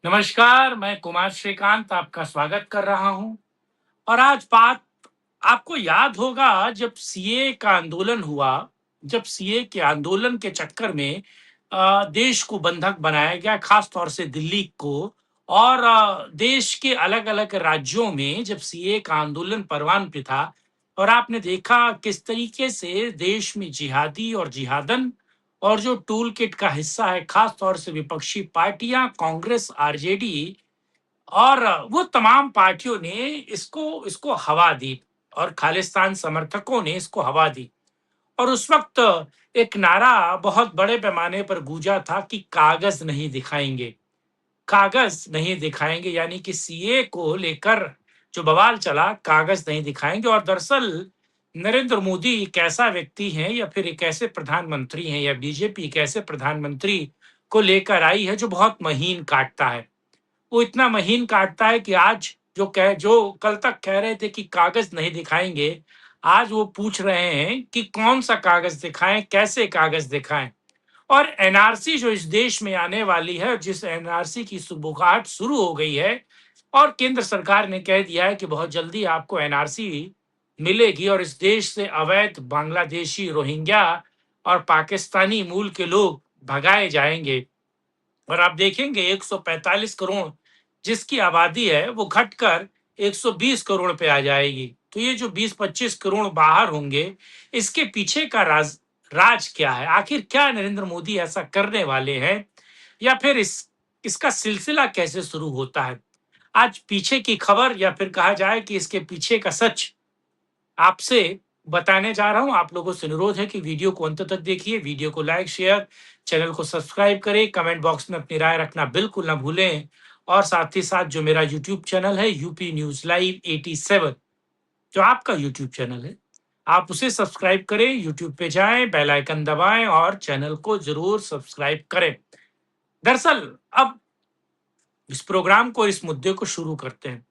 नमस्कार, मैं कुमार श्रीकांत आपका स्वागत कर रहा हूं। और आज बात आपको याद होगा जब सीए का आंदोलन हुआ, जब सीए के आंदोलन के चक्कर में देश को बंधक बनाया गया, खास तौर से दिल्ली को। और देश के अलग-अलग राज्यों में जब सीए का आंदोलन परवान पे था और आपने देखा किस तरीके से देश में जिहादी और जिहादन और जो टूल किट का हिस्सा है, खास तौर से विपक्षी पार्टियां, कांग्रेस, आरजेडी और वो तमाम पार्टियों ने इसको इसको हवा दी और खालिस्तान समर्थकों ने इसको हवा दी। और उस वक्त एक नारा बहुत बड़े पैमाने पर गूंजा था कि कागज नहीं दिखाएंगे, कागज नहीं दिखाएंगे, यानी कि सीए को लेकर जो बवाल चला, कागज नहीं दिखाएंगे। और दरअसल नरेंद्र मोदी एक ऐसा व्यक्ति है या फिर एक ऐसे प्रधानमंत्री हैं या बीजेपी एक ऐसे प्रधानमंत्री को लेकर आई है जो बहुत महीन काटता है। वो इतना महीन काटता है कि आज जो कल तक कह रहे थे कि कागज नहीं दिखाएंगे, आज वो पूछ रहे हैं कि कौन सा कागज दिखाएं, कैसे कागज दिखाएं। और एनआरसी जो इस देश में आने वाली है, जिस एनआरसी की सुबुगाहट शुरू हो गई है और केंद्र सरकार ने कह दिया है कि बहुत जल्दी आपको एनआरसी मिलेगी और इस देश से अवैध बांग्लादेशी, रोहिंग्या और पाकिस्तानी मूल के लोग भगाए जाएंगे। और आप देखेंगे 145 करोड़ जिसकी आबादी है वो घटकर 120 करोड़ पे आ जाएगी। तो ये जो 20-25 करोड़ बाहर होंगे, इसके पीछे का राज राज क्या है? आखिर क्या नरेंद्र मोदी ऐसा करने वाले हैं? या फिर इसका सिलसिला कैसे शुरू होता है? आज पीछे की खबर या फिर कहा जाए कि इसके पीछे का सच आपसे बताने जा रहा हूँ। आप लोगों से अनुरोध है कि वीडियो को अंत तक देखिए, वीडियो को लाइक, शेयर, चैनल को सब्सक्राइब करें, कमेंट बॉक्स में अपनी राय रखना बिल्कुल ना भूलें। और साथ ही साथ जो मेरा यूट्यूब चैनल है यूपी न्यूज़ लाइव 87, जो आपका यूट्यूब चैनल है, आप उसे सब्सक्राइब करें, यूट्यूब पे जाएँ, बेल आइकन दबाएँ और चैनल को ज़रूर सब्सक्राइब करें। दरअसल अब इस प्रोग्राम को, इस मुद्दे को शुरू करते हैं।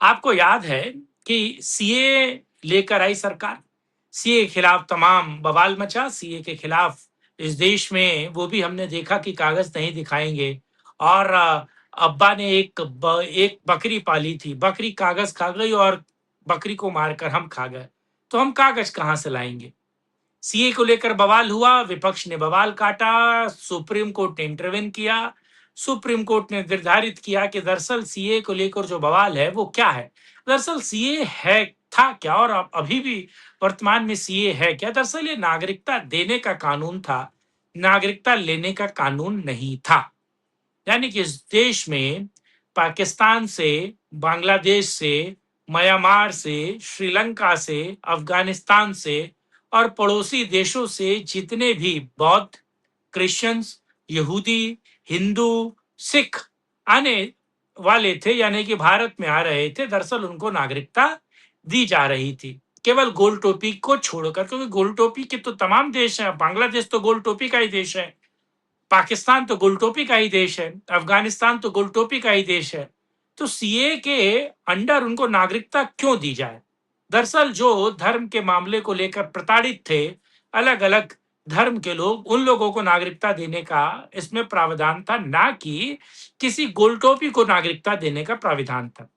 आपको याद है कि सीए लेकर आई सरकार, सीए के खिलाफ तमाम बवाल मचा, सीए के खिलाफ इस देश में वो भी हमने देखा कि कागज नहीं दिखाएंगे। और अब्बा ने एक बकरी पाली थी, बकरी कागज खा गई और बकरी को मारकर हम खा गए, तो हम कागज कहाँ से लाएंगे? सीए को लेकर बवाल हुआ, विपक्ष ने बवाल काटा, सुप्रीम कोर्ट ने इंटरवेन किया। सुप्रीम कोर्ट ने निर्धारित किया कि दरअसल सीए को लेकर जो बवाल है वो क्या है? दरअसल सीए है था क्या और अब अभी भी वर्तमान में सीए है क्या? दरअसल ये नागरिकता देने का कानून था, नागरिकता लेने का कानून नहीं था। यानी कि इस देश में पाकिस्तान से, बांग्लादेश से, म्यांमार से, श्रीलंका से, अफगानिस्तान से और पड़ोसी देशों से जितने भी बौद्ध, क्रिश्चियंस, यहूदी, हिंदू, सिख आने वाले थे, यानी कि भारत में आ रहे थे, दरअसल उनको नागरिकता दी जा रही थी। केवल गोल टोपी को छोड़कर, क्योंकि गोल टोपी के तो तमाम देश हैं, बांग्लादेश तो गोल टोपी का ही देश है, पाकिस्तान तो गुलटोपी का ही देश है, अफगानिस्तान तो गुलटोपी का ही देश है। तो सीए के अंडर उनको नागरिकता क्यों दी जाए? दरअसल जो धर्म के मामले को लेकर प्रताड़ित थे, अलग-अलग धर्म के लोग, उन लोगों को नागरिकता देने का इसमें प्रावधान था, ना कि किसी गोलटोपी को नागरिकता देने का प्राविधान था।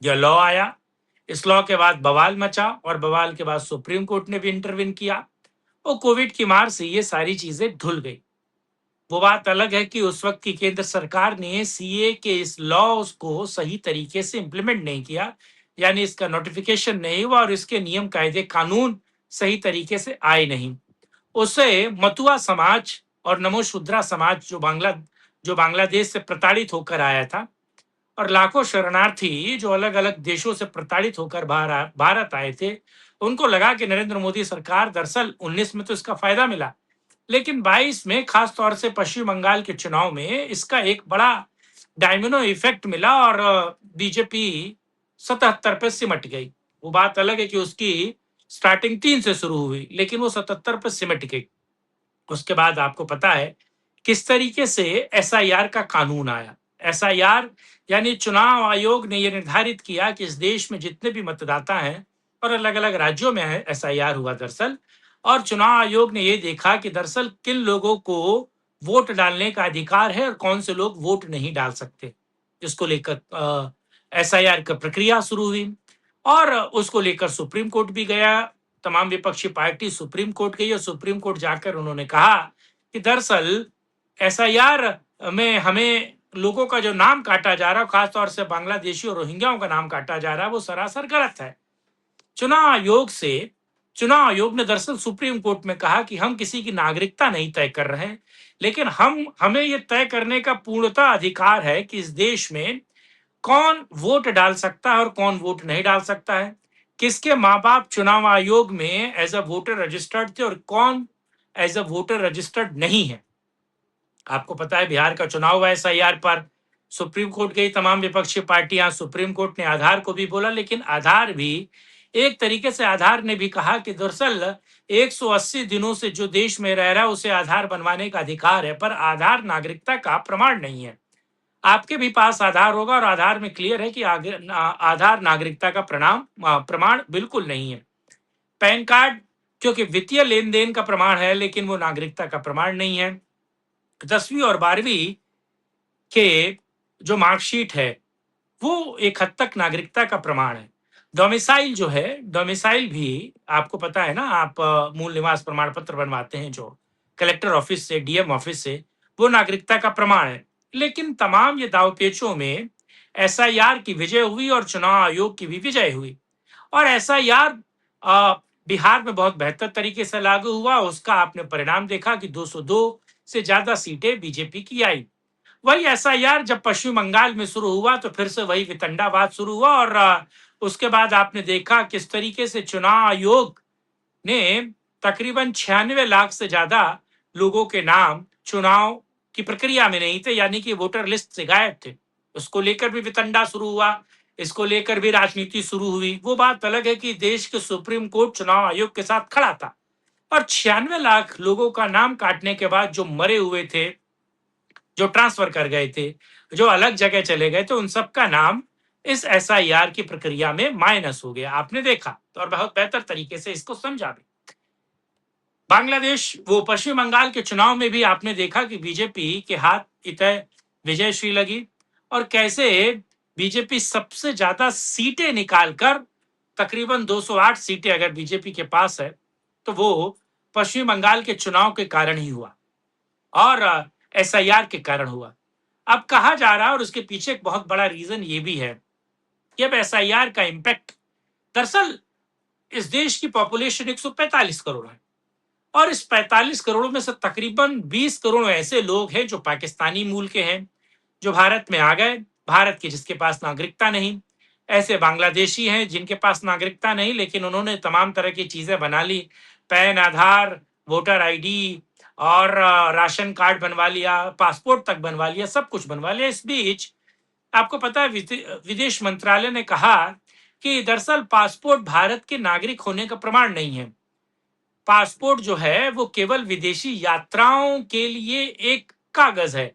यह लॉ आया, इस लॉ के बाद बवाल मचा और बवाल के बाद सुप्रीम कोर्ट ने भी इंटरवेन किया और कोविड की मार से ये सारी चीजें धुल गई। वो बात अलग है कि उस वक्त की केंद्र सरकार ने सीए के इस लॉ को सही तरीके से इम्प्लीमेंट नहीं किया, यानी इसका नोटिफिकेशन नहीं हुआ और इसके नियम कायदे कानून सही तरीके से आए नहीं। उससे मतुआ समाज और नमोशूद्रा समाज जो बांग्लादेश से प्रताड़ित होकर आया था और लाखों शरणार्थी जो अलग अलग देशों से प्रताड़ित होकर भारत आए थे, उनको लगा कि नरेंद्र मोदी सरकार, दरअसल 19 में तो इसका फायदा मिला, लेकिन 22 में खास तौर से पश्चिम बंगाल के चुनाव में इसका एक बड़ा डायमिनो इफेक्ट मिला और बीजेपी 77 पे सिमट गई। वो बात अलग है कि उसकी स्टार्टिंग 3 से शुरू हुई, लेकिन वो 77 पे सिमट गई। उसके बाद आपको पता है किस तरीके से एसआईआर का कानून आया। एसआईआर यानी चुनाव आयोग ने यह निर्धारित किया कि इस देश में जितने भी मतदाता हैं और अलग अलग राज्यों में है, एसआईआर हुआ दरअसल। और चुनाव आयोग ने यह देखा कि दरअसल किन लोगों को वोट डालने का अधिकार है और कौन से लोग वोट नहीं डाल सकते, जिसको लेकर एसआईआर की प्रक्रिया शुरू हुई और उसको लेकर सुप्रीम कोर्ट भी गया। तमाम विपक्षी पार्टी सुप्रीम कोर्ट गई और सुप्रीम कोर्ट जाकर उन्होंने कहा कि दरअसल एसआईआर में हमें लोगों का जो नाम काटा जा रहा है, खासतौर से बांग्लादेशी और रोहिंग्याओं का नाम काटा जा रहा है, वो सरासर गलत है। चुनाव आयोग से चुनाव आयोग ने दरअसल सुप्रीम कोर्ट में कहा कि हम किसी की नागरिकता नहीं तय कर रहे हैं, लेकिन हमें यह तय करने का पूर्णतः अधिकार है कि इस देश में कौन वोट डाल सकता है और कौन वोट नहीं डाल सकता है, किसके माँ बाप चुनाव आयोग में एज अ वोटर रजिस्टर्ड थे और कौन एज अ वोटर रजिस्टर्ड नहीं है। आपको पता है बिहार का चुनाव हुआ एसआईआर पर, सुप्रीम कोर्ट गई तमाम विपक्षी पार्टियां, सुप्रीम कोर्ट ने आधार को भी बोला, लेकिन आधार भी एक तरीके से आधार ने भी कहा कि दरअसल 180 दिनों से जो देश में रह रहा है उसे आधार बनवाने का अधिकार है, पर आधार नागरिकता का प्रमाण नहीं है। आपके भी पास आधार होगा और आधार में क्लियर है कि आधार नागरिकता का प्रमाण बिल्कुल नहीं है। पैन कार्ड क्योंकि वित्तीय लेन देन का प्रमाण है, लेकिन वो नागरिकता का प्रमाण नहीं है। 10वीं और 12वीं के जो मार्कशीट है वो एक हद तक नागरिकता का प्रमाण है। डोमिसाइल जो है, डोमिसाइल भी आपको पता है ना, आप मूल निवास प्रमाण पत्र बनवाते हैं जो कलेक्टर ऑफिस से, डीएम ऑफिस से, वो नागरिकता का प्रमाण है। लेकिन तमाम ये दावपेचों में एसआईआर की विजय हुई और चुनाव आयोग की भी विजय हुई और एसआईआर बिहार में बहुत बेहतर तरीके से लागू हुआ। उसका आपने परिणाम देखा कि 202 से ज्यादा सीटें बीजेपी की आई। वही एसआईआर जब पश्चिम बंगाल में शुरू हुआ तो फिर से वही वितंडावाद शुरू हुआ और उसके बाद आपने देखा किस तरीके से चुनाव आयोग ने तकरीबन 96 लाख से ज्यादा लोगों के नाम चुनाव की प्रक्रिया में नहीं थे, यानी कि वोटर लिस्ट से गायब थे। उसको लेकर भी वितंडा शुरू हुआ, इसको लेकर भी राजनीति शुरू हुई। वो बात अलग है कि देश के सुप्रीम कोर्ट चुनाव आयोग के साथ खड़ा था और 96 लाख लोगों का नाम काटने के बाद जो मरे हुए थे, जो ट्रांसफर कर गए थे, जो अलग जगह चले गए थे, उन सबका नाम इस एसआईआर की प्रक्रिया में माइनस हो गया। आपने देखा तो और बहुत बेहतर तरीके से इसको समझा भी। बांग्लादेश वो पश्चिम बंगाल के चुनाव में भी आपने देखा कि बीजेपी के हाथ इतने विजयश्री लगी और कैसे बीजेपी सबसे ज्यादा सीटें निकालकर, तकरीबन 208 सीटें अगर बीजेपी के पास है तो वो पश्चिम बंगाल के चुनाव के कारण ही हुआ और एसआईआर के कारण हुआ। अब कहा जा रहा है और उसके पीछे एक बहुत बड़ा रीजन ये भी है कि अब एसआईआर का इम्पैक्ट, दरअसल इस देश की पॉपुलेशन 145 करोड़ है और इस 45 करोड़ में से तकरीबन 20 करोड़ ऐसे लोग हैं जो पाकिस्तानी मूल के हैं, जो भारत में आ गए, भारत के जिसके पास नागरिकता नहीं। ऐसे बांग्लादेशी हैं जिनके पास नागरिकता नहीं, लेकिन उन्होंने तमाम तरह की चीजें बना ली, पैन, आधार, वोटर आईडी और राशन कार्ड बनवा लिया, पासपोर्ट तक बनवा लिया, सब कुछ बनवा लिया। इस बीच आपको पता है विदेश मंत्रालय ने कहा कि दरअसल पासपोर्ट भारत के नागरिक होने का प्रमाण नहीं है। पासपोर्ट जो है वो केवल विदेशी यात्राओं के लिए एक कागज है,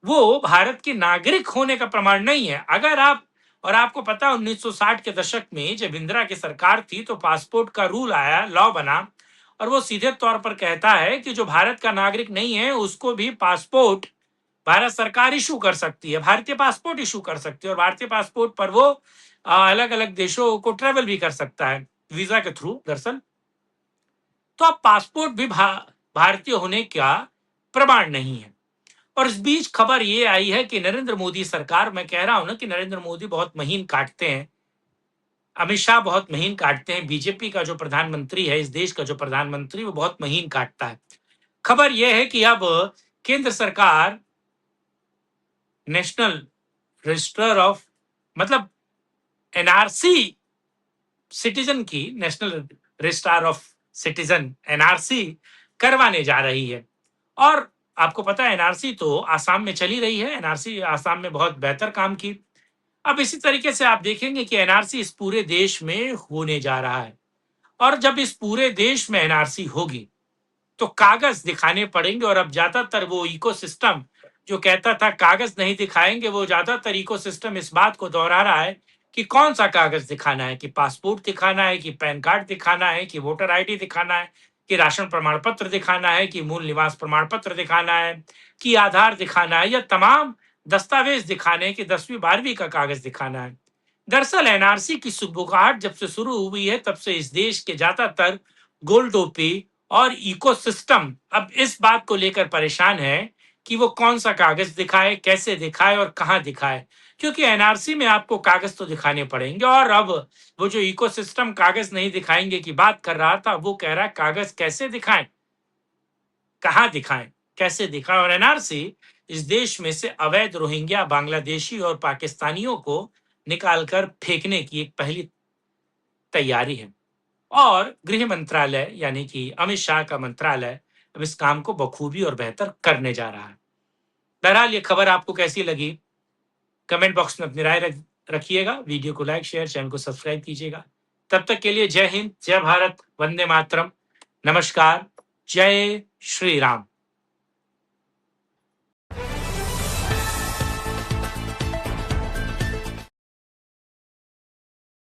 वो भारत के नागरिक होने का प्रमाण नहीं है। अगर आप, और आपको पता है 1960 के दशक में जब इंदिरा की सरकार थी तो पासपोर्ट का रूल आया, लॉ बना और वो सीधे तौर पर कहता है कि जो भारत का नागरिक नहीं है उसको भी पासपोर्ट भारत सरकार इशू कर सकती है, भारतीय पासपोर्ट इशू कर सकती है और भारतीय पासपोर्ट पर वो अलग अलग देशों को ट्रेवल भी कर सकता है वीजा के थ्रू दरअसल। तो अब पासपोर्ट भी भारतीय होने का प्रमाण नहीं है। और इस बीच खबर ये आई है कि नरेंद्र मोदी सरकार, मैं कह रहा हूं ना कि नरेंद्र मोदी बहुत महीन काटते हैं, अमित शाह बहुत महीन काटते हैं, बीजेपी का जो प्रधानमंत्री है, इस देश का जो प्रधानमंत्री, वो बहुत महीन काटता है। खबर यह है कि अब केंद्र सरकार नेशनल रजिस्टर ऑफ, मतलब एनआरसी सिटीजन की, national registrar of citizen NRC करवाने जा रही है। और आपको पता है एनआरसी तो आसाम में चली रही है, एनआरसी आसाम में बहुत बेहतर काम की। अब इसी तरीके से आप देखेंगे कि एनआरसी इस पूरे देश में होने जा रहा है और जब इस पूरे देश में एनआरसी होगी तो कागज दिखाने पड़ेंगे और अब ज्यादातर वो इकोसिस्टम जो कहता था कागज नहीं दिखाएंगे, वो ज्यादातर इकोसिस्टम इस बात को दोहरा रहा है कि कौन सा कागज दिखाना है, कि पासपोर्ट दिखाना है, कि पैन कार्ड दिखाना है, कि वोटर आईडी दिखाना है, कि राशन प्रमाण पत्र दिखाना है, कि मूल निवास प्रमाण पत्र दिखाना है, कि आधार दिखाना है, या तमाम दस्तावेज दिखाने हैं, कि 10वीं 12वीं का कागज दिखाना है। दरअसल एनआरसी की सुगबुगाहट जब से शुरू हुई है, तब से इस देश के ज्यादातर गोलटोपी और इकोसिस्टम अब इस बात को लेकर परेशान है कि वो कौन सा कागज दिखाए, कैसे दिखाए और कहाँ दिखाए। क्योंकि एनआरसी में आपको कागज तो दिखाने पड़ेंगे, और अब वो जो इकोसिस्टम कागज नहीं दिखाएंगे की बात कर रहा था, वो कह रहा है कागज कैसे दिखाएं, कहाँ दिखाएं, कैसे दिखाएं। और एनआरसी इस देश में से अवैध रोहिंग्या, बांग्लादेशी और पाकिस्तानियों को निकालकर फेंकने की एक पहली तैयारी है। और गृह मंत्रालय यानी कि अमित शाह का मंत्रालय अब इस काम को बखूबी और बेहतर करने जा रहा है। बहरहाल ये खबर आपको कैसी लगी, कमेंट बॉक्स में अपनी राय रखिएगा। वीडियो को लाइक, शेयर, चैनल को सब्सक्राइब कीजिएगा। तब तक के लिए जय हिंद, जय भारत, वंदे मातरम, नमस्कार, जय श्री राम।